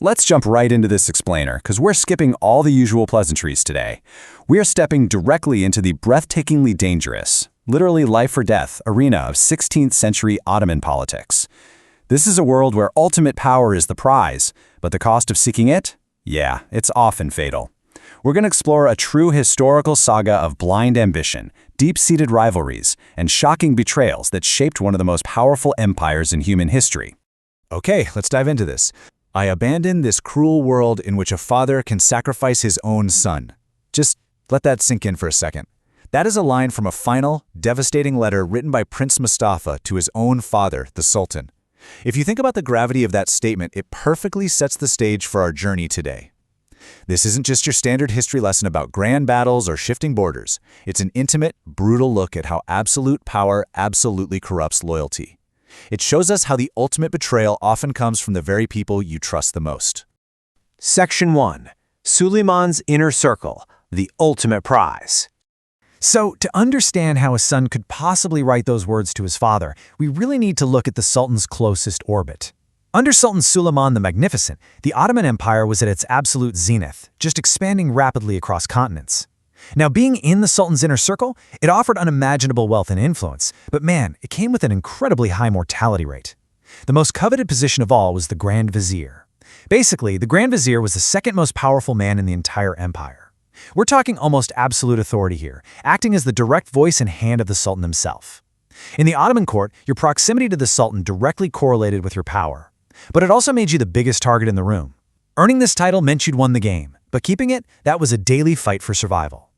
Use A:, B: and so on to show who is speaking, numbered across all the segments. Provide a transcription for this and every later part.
A: Let's jump right into this explainer, because we're skipping all the usual pleasantries today. We are stepping directly into the breathtakingly dangerous, literally life-or-death, arena of 16th century Ottoman politics. This is a world where ultimate power is the prize, but the cost of seeking it? Yeah, it's often fatal. We're going to explore a true historical saga of blind ambition, deep-seated rivalries, and shocking betrayals that shaped one of the most powerful empires in human history.
B: Okay, let's dive into this. I abandon this cruel world in which a father can sacrifice his own son. Just let that sink in for a second. That is a line from a final, devastating letter written by Prince Mustafa to his own father, the Sultan. If you think about the gravity of that statement, it perfectly sets the stage for our journey today. This isn't just your standard history lesson about grand battles or shifting borders. It's an intimate, brutal look at how absolute power absolutely corrupts loyalty. It shows us how the ultimate betrayal often comes from the very people you trust the most.
C: Section 1. Suleiman's Inner Circle, the ultimate prize.
D: So, to understand how a son could possibly write those words to his father, we really need to look at the Sultan's closest orbit. Under Sultan Suleiman the Magnificent, the Ottoman Empire was at its absolute zenith, just expanding rapidly across continents. Now, being in the Sultan's inner circle, it offered unimaginable wealth and influence, but man, it came with an incredibly high mortality rate. The most coveted position of all was the Grand Vizier. Basically, the Grand Vizier was the second most powerful man in the entire empire. We're talking almost absolute authority here, acting as the direct voice and hand of the Sultan himself. In the Ottoman court, your proximity to the Sultan directly correlated with your power. But it also made you the biggest target in the room. Earning this title meant you'd won the game, but keeping it, that was a daily fight for survival.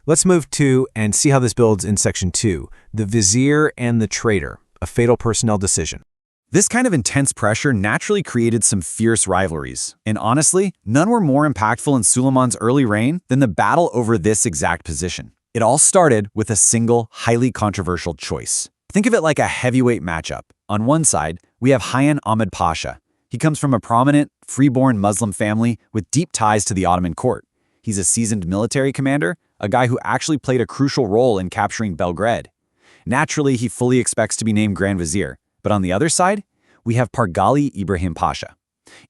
C: Let's move to and see how this builds in Section 2, the Vizier and the Traitor, a fatal personnel decision.
A: This kind of intense pressure naturally created some fierce rivalries, and honestly, none were more impactful in Suleiman's early reign than the battle over this exact position. It all started with a single, highly controversial choice. Think of it like a heavyweight matchup. On one side, we have Hain Ahmed Pasha. He comes from a prominent, freeborn Muslim family with deep ties to the Ottoman court. He's a seasoned military commander, a guy who actually played a crucial role in capturing Belgrade. Naturally, he fully expects to be named Grand Vizier. But on the other side, we have Pargalı Ibrahim Pasha.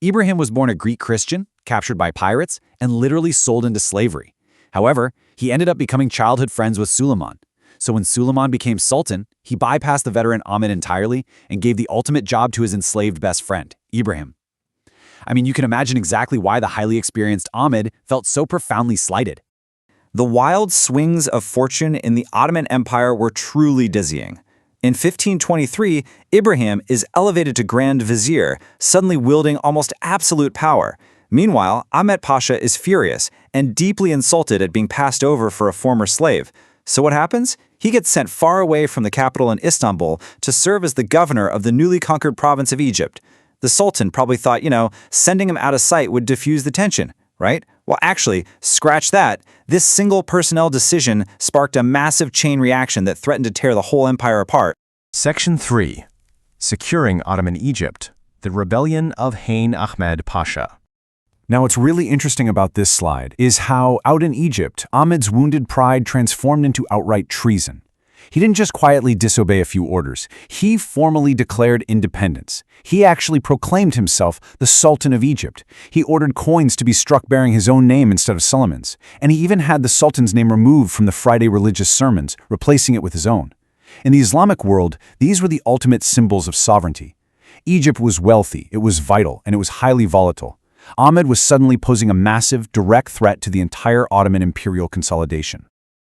A: Ibrahim was born a Greek Christian, captured by pirates, and literally sold into slavery. However, he ended up becoming childhood friends with Suleiman. So when Suleiman became Sultan, he bypassed the veteran Ahmed entirely and gave the ultimate job to his enslaved best friend, Ibrahim. I mean, you can imagine exactly why the highly experienced Ahmed felt so profoundly slighted.
E: The wild swings of fortune in the Ottoman Empire were truly dizzying. In 1523, Ibrahim is elevated to Grand Vizier, suddenly wielding almost absolute power. Meanwhile, Ahmed Pasha is furious and deeply insulted at being passed over for a former slave. So what happens? He gets sent far away from the capital in Istanbul to serve as the governor of the newly conquered province of Egypt. The Sultan probably thought, sending him out of sight would diffuse the tension, right? Well, actually, scratch that. This single personnel decision sparked a massive chain reaction that threatened to tear the whole empire apart.
C: Section 3. Securing Ottoman Egypt, the Rebellion of Hain Ahmed Pasha.
A: Now, what's really interesting about this slide is how, out in Egypt, Ahmed's wounded pride transformed into outright treason. He didn't just quietly disobey a few orders. He formally declared independence. He actually proclaimed himself the Sultan of Egypt. He ordered coins to be struck bearing his own name instead of Suleiman's. And he even had the Sultan's name removed from the Friday religious sermons, replacing it with his own. In the Islamic world, these were the ultimate symbols of sovereignty. Egypt was wealthy, it was vital, and it was highly volatile. Ahmed was suddenly posing a massive, direct threat to the entire Ottoman imperial consolidation.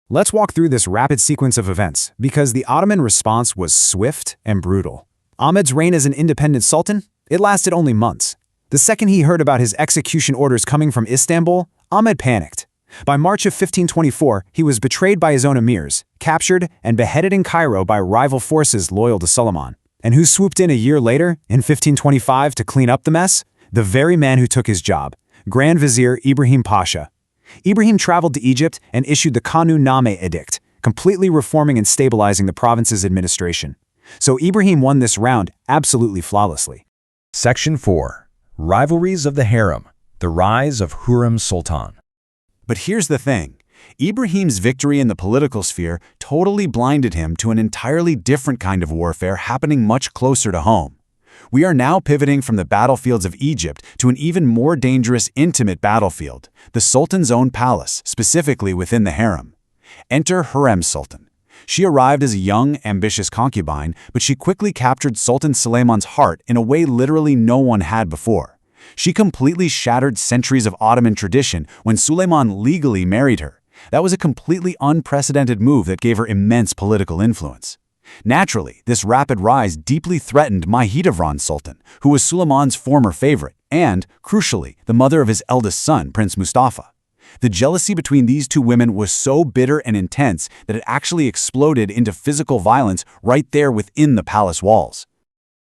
D: Let's walk through this rapid sequence of events, because the Ottoman response was swift and brutal. Ahmed's reign as an independent sultan? It lasted only months. The second he heard about his execution orders coming from Istanbul, Ahmed panicked. By March of 1524, he was betrayed by his own emirs, captured, and beheaded in Cairo by rival forces loyal to Suleiman. And who swooped in a year later, in 1525, to clean up the mess? The very man who took his job, Grand Vizier Ibrahim Pasha. Ibrahim traveled to Egypt and issued the Kanun-Name Edict, completely reforming and stabilizing the province's administration. So Ibrahim won this round absolutely flawlessly.
B: Section 4. Rivalries of the Harem, the rise of Hürrem Sultan.
A: But here's the thing. Ibrahim's victory in the political sphere totally blinded him to an entirely different kind of warfare happening much closer to home.
B: We are now pivoting from the battlefields of Egypt to an even more dangerous, intimate battlefield, the Sultan's own palace, specifically within the harem. Enter Hürrem Sultan. She arrived as a young, ambitious concubine, but she quickly captured Sultan Suleiman's heart in a way literally no one had before. She completely shattered centuries of Ottoman tradition when Suleiman legally married her. That was a completely unprecedented move that gave her immense political influence. Naturally, this rapid rise deeply threatened Mahidevran Sultan, who was Suleiman's former favorite, and, crucially, the mother of his eldest son, Prince Mustafa. The jealousy between these two women was so bitter and intense that it actually exploded into physical violence right there within the palace walls.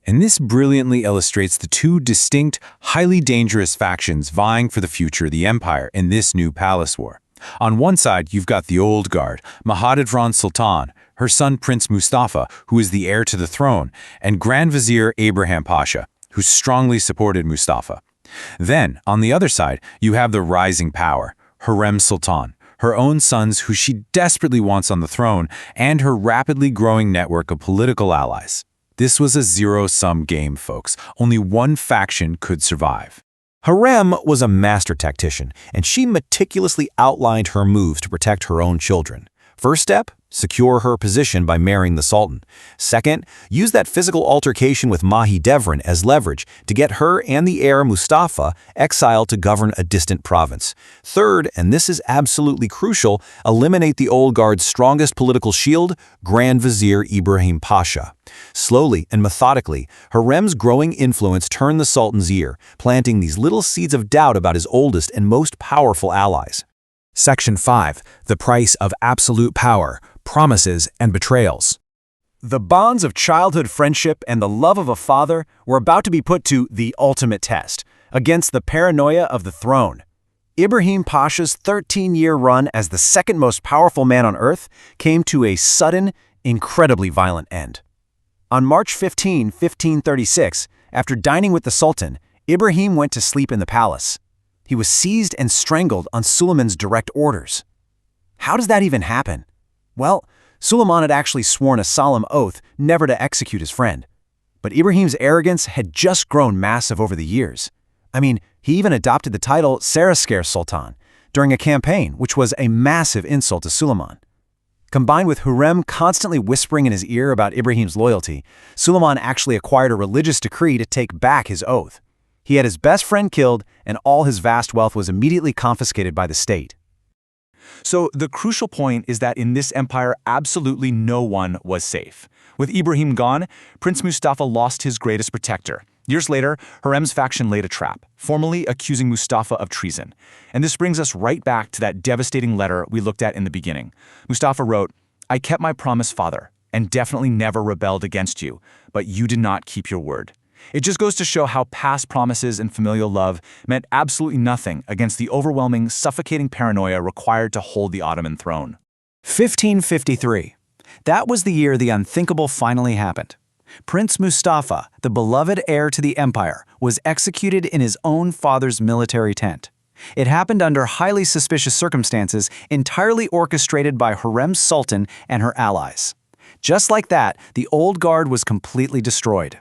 C: And this brilliantly illustrates the two distinct, highly dangerous factions vying for the future of the empire in this new palace war. On one side, you've got the old guard, Mahidevran Sultan, her son Prince Mustafa, who is the heir to the throne, and Grand Vizier Ibrahim Pasha, who strongly supported Mustafa. Then, on the other side, you have the rising power, Hürrem Sultan, her own sons who she desperately wants on the throne, and her rapidly growing network of political allies. This was a zero-sum game, folks. Only one faction could survive.
D: Hürrem was a master tactician, and she meticulously outlined her moves to protect her own children. First step, secure her position by marrying the Sultan. Second, use that physical altercation with Mahidevran as leverage to get her and the heir Mustafa exiled to govern a distant province. Third, and this is absolutely crucial, eliminate the old guard's strongest political shield, Grand Vizier Ibrahim Pasha. Slowly and methodically, Hürrem's growing influence turned the Sultan's ear, planting these little seeds of doubt about his oldest and most powerful allies.
F: Section 5. The Price of Absolute Power, Promises and Betrayals.
D: The bonds of childhood friendship and the love of a father were about to be put to the ultimate test, against the paranoia of the throne. Ibrahim Pasha's 13-year run as the second most powerful man on earth came to a sudden, incredibly violent end. On March 15, 1536, after dining with the Sultan, Ibrahim went to sleep in the palace. He was seized and strangled on Suleiman's direct orders. How does that even happen? Well, Suleiman had actually sworn a solemn oath never to execute his friend. But Ibrahim's arrogance had just grown massive over the years. I mean, he even adopted the title Saraskar Sultan during a campaign, which was a massive insult to Suleiman. Combined with Hürrem constantly whispering in his ear about Ibrahim's loyalty, Suleiman actually acquired a religious decree to take back his oath. He had his best friend killed, and all his vast wealth was immediately confiscated by the state.
B: So the crucial point is that in this empire, absolutely no one was safe. With Ibrahim gone, Prince Mustafa lost his greatest protector. Years later, Hürrem's faction laid a trap, formally accusing Mustafa of treason. And this brings us right back to that devastating letter we looked at in the beginning. Mustafa wrote, "I kept my promise, father, and definitely never rebelled against you, but you did not keep your word." It just goes to show how past promises and familial love meant absolutely nothing against the overwhelming, suffocating paranoia required to hold the Ottoman throne.
E: 1553. That was the year the unthinkable finally happened. Prince Mustafa, the beloved heir to the empire, was executed in his own father's military tent. It happened under highly suspicious circumstances, entirely orchestrated by Hürrem Sultan and her allies. Just like that, the old guard was completely destroyed.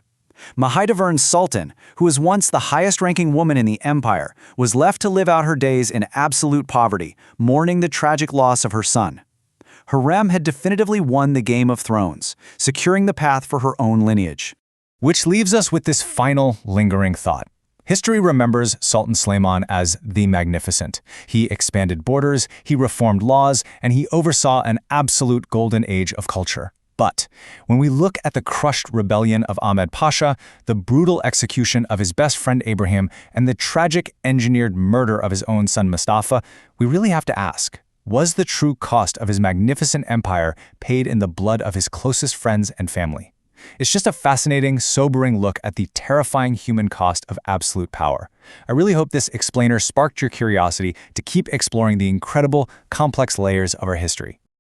E: Mahidevran Sultan, who was once the highest-ranking woman in the empire, was left to live out her days in absolute poverty, mourning the tragic loss of her son. Hürrem had definitively won the Game of Thrones, securing the path for her own lineage.
B: Which leaves us with this final, lingering thought. History remembers Sultan Suleiman as the Magnificent. He expanded borders, he reformed laws, and he oversaw an absolute golden age of culture. But when we look at the crushed rebellion of Ahmed Pasha, the brutal execution of his best friend Ibrahim, and the tragic engineered murder of his own son Mustafa, we really have to ask, was the true cost of his magnificent empire paid in the blood of his closest friends and family? It's just a fascinating, sobering look at the terrifying human cost of absolute power. I really hope this explainer sparked your curiosity to keep exploring the incredible, complex layers of our history.